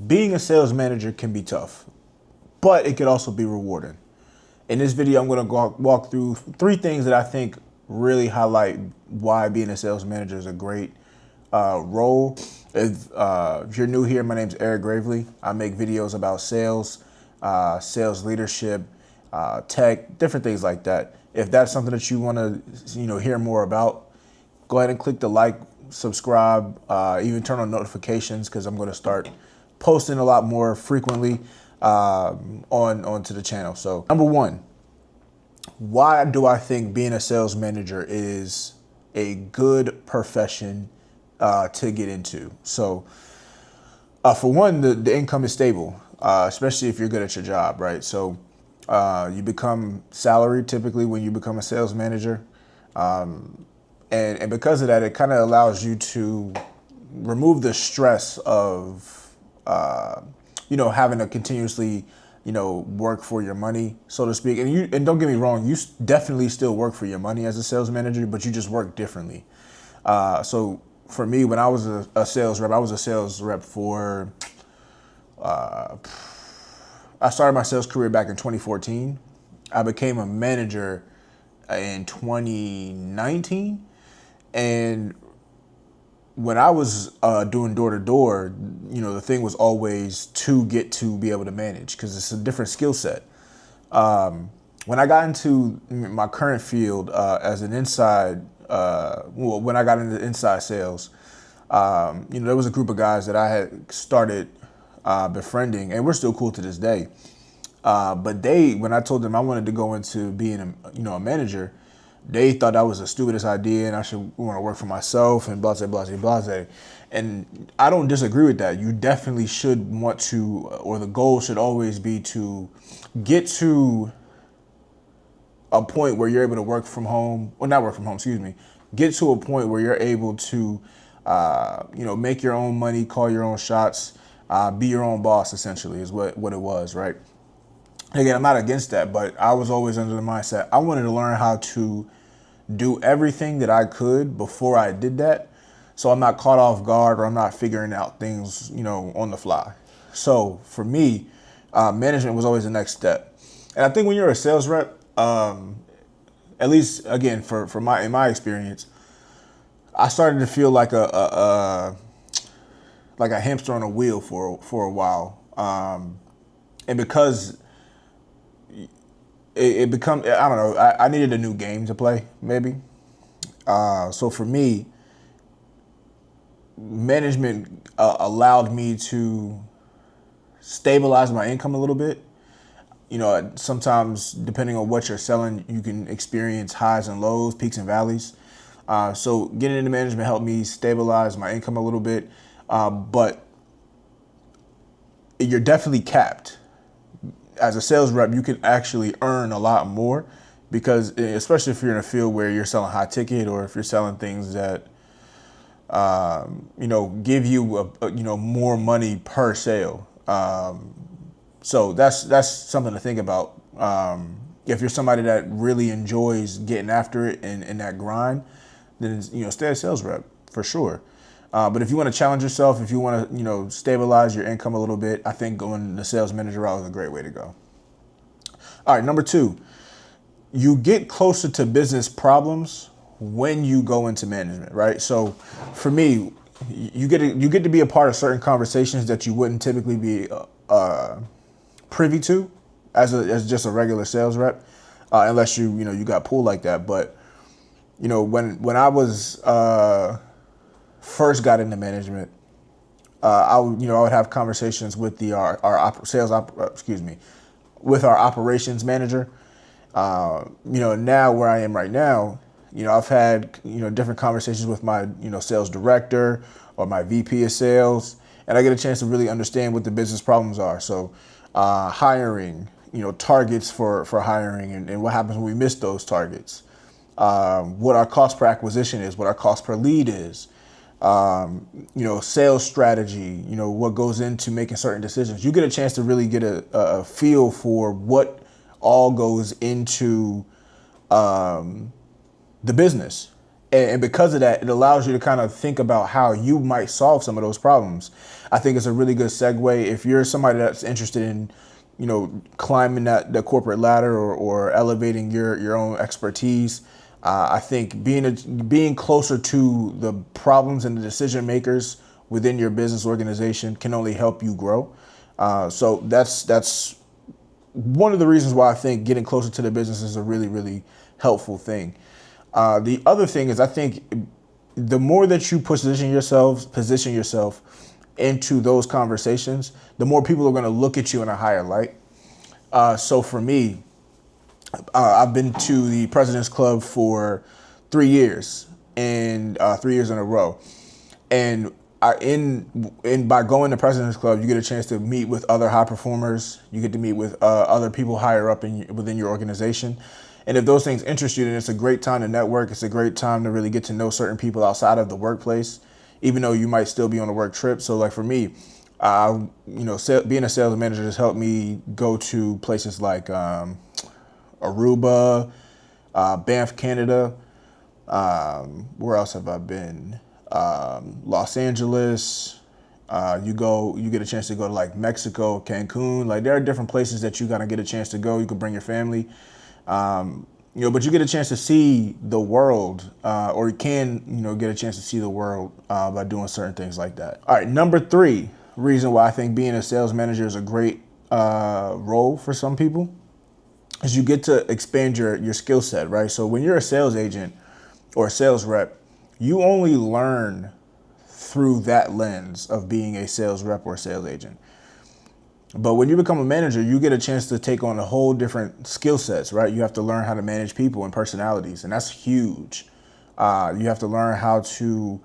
being a sales manager can be tough, but it could also be rewarding. In this video, I'm going to walk through three things that I think really highlight why being a sales manager is a great role. If you're new here, my name's Eric Gravely. I make videos about sales, sales leadership, tech, different things like that. If that's something that you want to, hear more about, go ahead and click the like, subscribe, even turn on notifications because I'm going to start posting a lot more frequently onto the channel. So number one, why do I think being a sales manager is a good profession to get into? So for one, the income is stable, especially if you're good at your job, right? So you become salaried typically when you become a sales manager. And because of that, it kind of allows you to remove the stress of, having to continuously, work for your money, so to speak. And don't get me wrong, you definitely still work for your money as a sales manager, but you just work differently. So for me, when I was a sales rep, I was a sales rep for, I started my sales career back in 2014. I became a manager in 2019. And when I was doing door to door, the thing was always to get to be able to manage because it's a different skill set. When I got into my current field as an inside, when I got into inside sales, there was a group of guys that I had started befriending, and we're still cool to this day. But when I told them I wanted to go into being a manager, they thought that was the stupidest idea and I should want to work for myself and blah, blah, blah, blah. And I don't disagree with that. You definitely should want to, or the goal should always be to get to a point where you're able to work from home, or not work from home, excuse me, get to a point where you're able to, make your own money, call your own shots, be your own boss, essentially, is what it was, right? Again, I'm not against that, but I was always under the mindset I wanted to learn how to do everything that I could before I did that, so I'm not caught off guard or I'm not figuring out things, on the fly. So for me, management was always the next step. And I think when you're a sales rep, at least again in my experience, I started to feel like a hamster on a wheel for a while, and because it become, I don't know, I needed a new game to play, maybe. So for me, management allowed me to stabilize my income a little bit. Sometimes depending on what you're selling, you can experience highs and lows, peaks and valleys. So getting into management helped me stabilize my income a little bit, but you're definitely capped. As a sales rep, you can actually earn a lot more because, especially if you're in a field where you're selling high ticket or if you're selling things that, give you, more money per sale. So that's something to think about. If you're somebody that really enjoys getting after it and that grind, then, stay a sales rep for sure. But if you want to challenge yourself, if you want to, stabilize your income a little bit, I think going the sales manager route is a great way to go. All right, number two, you get closer to business problems when you go into management, right? So for me, you get to be a part of certain conversations that you wouldn't typically be privy to as just a regular sales rep, unless you got pulled like that. But when I was first got into management, I would have conversations with with our operations manager. Now where I am right now, I've had different conversations with my sales director or my VP of sales, and I get a chance to really understand what the business problems are. So hiring, targets for hiring, and what happens when we miss those targets. What our cost per acquisition is, what our cost per lead is, sales strategy, what goes into making certain decisions. You get a chance to really get a feel for what all goes into the business. And because of that, it allows you to kind of think about how you might solve some of those problems. I think it's a really good segue if you're somebody that's interested in, climbing the corporate ladder, or elevating your own expertise. I think being closer to the problems and the decision makers within your business organization can only help you grow. So that's one of the reasons why I think getting closer to the business is a really, really helpful thing. The other thing is, I think the more that you position yourself into those conversations, the more people are going to look at you in a higher light. So for me, I've been to the President's Club for 3 years, and 3 years in a row. And by going to President's Club, you get a chance to meet with other high performers. You get to meet with other people higher up within your organization. And if those things interest you, then it's a great time to network. It's a great time to really get to know certain people outside of the workplace, even though you might still be on a work trip. So like for me, being a sales manager has helped me go to places like Aruba, Banff, Canada. Where else have I been? Los Angeles. You get a chance to go to like Mexico, Cancun. Like there are different places that you gotta get a chance to go. You can bring your family. But you get a chance to see the world, or you can, get a chance to see the world by doing certain things like that. All right, number 3 reason why I think being a sales manager is a great role for some people is you get to expand your skill set, right? So when you're a sales agent or a sales rep, you only learn through that lens of being a sales rep or a sales agent. But when you become a manager, you get a chance to take on a whole different skill sets, right? You have to learn how to manage people and personalities, and that's huge. You have to learn how to,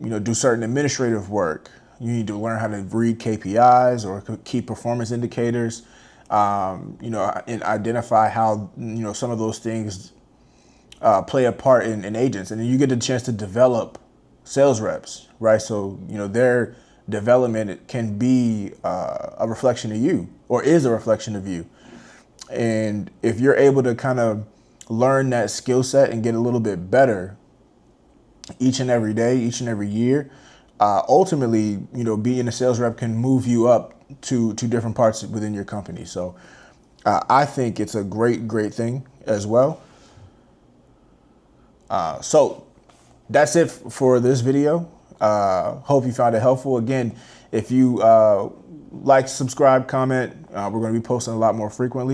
do certain administrative work. You need to learn how to read KPIs or key performance indicators, and identify how, some of those things play a part in agents. And then you get a chance to develop sales reps, right? So, their development can be a reflection of you, or is a reflection of you. And if you're able to kind of learn that skill set and get a little bit better each and every day, each and every year, ultimately, being a sales rep can move you up to different parts within your company. So I think it's a great, great thing as well. So that's it for this video. Hope you found it helpful. Again, if you like, subscribe, comment, we're going to be posting a lot more frequently.